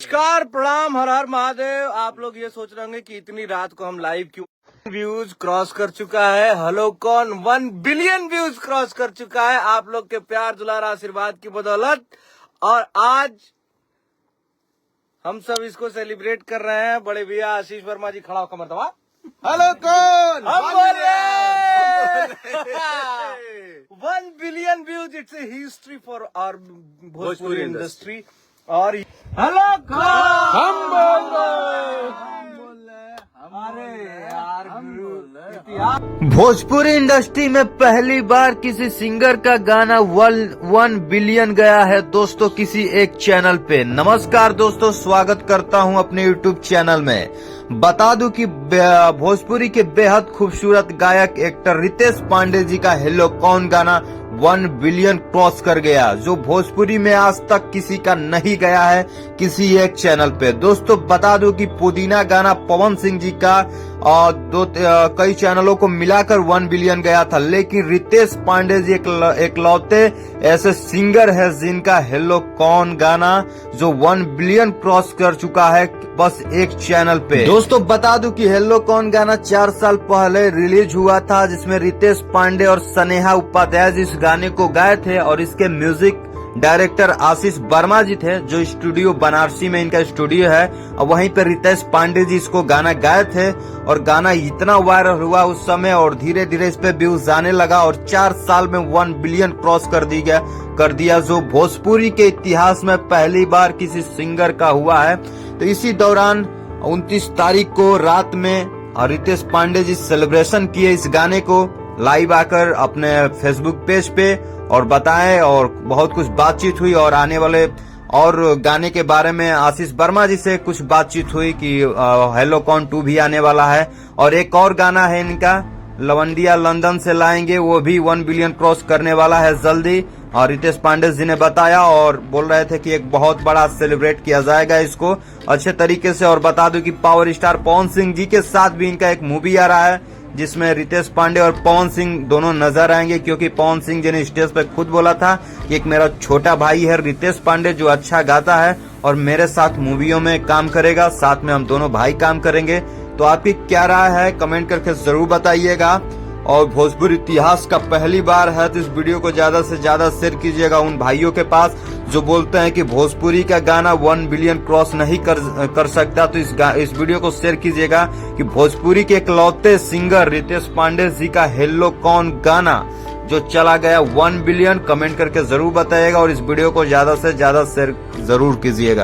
नमस्कार, प्रणाम, हर हर महादेव। आप लोग ये सोच रहे होंगे कि इतनी रात को हम लाइव क्यों। व्यूज क्रॉस कर चुका है हेलो कौन 1 बिलियन व्यूज क्रॉस कर चुका है आप लोग के प्यार दुलार आशीर्वाद की बदौलत। और आज हम सब इसको सेलिब्रेट कर रहे हैं। बड़े भैया आशीष वर्मा जी खड़ा होकर मरतबा हेलो कौन हम बोल रहे 1 billion views. It's a history for our Bhojpuri industry. और हेलो कौन हम बोल रहे अरे यार भोजपुरी इंडस्ट्री में पहली बार किसी सिंगर का गाना 1 बिलियन गया है दोस्तों, किसी एक चैनल पे। नमस्कार दोस्तों, स्वागत करता हूं अपने यूट्यूब चैनल में। बता दूं कि भोजपुरी के बेहद खूबसूरत गायक एक्टर रितेश पांडे जी का हेलो कौन गाना 1 बिलियन क्रॉस कर गया, जो भोजपुरी में आज तक किसी का नहीं गया है किसी एक चैनल पे। दोस्तों बता दूं कि पुदीना गाना पवन सिंह जी का कई चैनलों को मिलाकर 1 बिलियन गया था, लेकिन रितेश पांडे जी एकलौते ऐसे सिंगर है जिनका हेलो कौन गाना जो 1 बिलियन क्रॉस कर चुका है बस एक चैनल पे। दोस्तों बता दूं कि हेलो कौन गाना 4 साल पहले रिलीज हुआ था, जिसमें रितेश पांडे और स्नेहा उपाध्याय जी इस गाने को गाए थे और इसके म्यूजिक डायरेक्टर आशीष वर्मा जी थे, जो स्टूडियो बनारसी में इनका स्टूडियो है। और वहीं पर रितेश पांडे जी इसको गाना गाए थे और गाना इतना वायरल हुआ उस समय और धीरे धीरे इस पे व्यूज आने लगा और 4 साल में 1 बिलियन क्रॉस कर दिया, जो भोजपुरी के इतिहास में पहली बार किसी सिंगर का हुआ है। तो इसी दौरान 29 तारीख को रात में रितेश पांडे जी सेलिब्रेशन किए इस गाने को लाइव आकर अपने फेसबुक पेज पे और बताएं, और बहुत कुछ बातचीत हुई और आने वाले और गाने के बारे में आशीष वर्मा जी से कुछ बातचीत हुई कि हेलो कौन 2 भी आने वाला है। और एक और गाना है इनका लवंडिया लंदन से लाएंगे, वो भी 1 बिलियन क्रॉस करने वाला है जल्दी। और रितेश पांडे जी ने बताया और बोल रहे थे कि एक बहुत बड़ा सेलिब्रेट किया जाएगा इसको अच्छे तरीके से। और बता दूं कि पावर स्टार पवन सिंह जी के साथ भी इनका एक मूवी आ रहा है, जिसमें रितेश पांडे और पवन सिंह दोनों नजर आएंगे, क्योंकि पवन सिंह जी ने स्टेज पे खुद बोला था कि एक मेरा छोटा भाई है रितेश पांडे जो अच्छा गाता है और मेरे साथ मूवियों में काम करेगा, साथ में हम दोनों भाई काम करेंगे। तो आपकी क्या राय है कमेंट करके जरूर बताइएगा। और भोजपुरी इतिहास का पहली बार है तो इस वीडियो को ज्यादा से ज्यादा शेयर कीजिएगा उन भाइयों के पास जो बोलते हैं कि भोजपुरी का गाना 1 बिलियन क्रॉस नहीं कर सकता। तो इस वीडियो को शेयर कीजिएगा कि भोजपुरी के इकलौते सिंगर रितेश पांडे जी का हेलो कौन गाना जो चला गया 1 बिलियन, कमेंट करके जरूर बताइएगा और इस वीडियो को ज्यादा से ज्यादा शेयर जरूर कीजिएगा।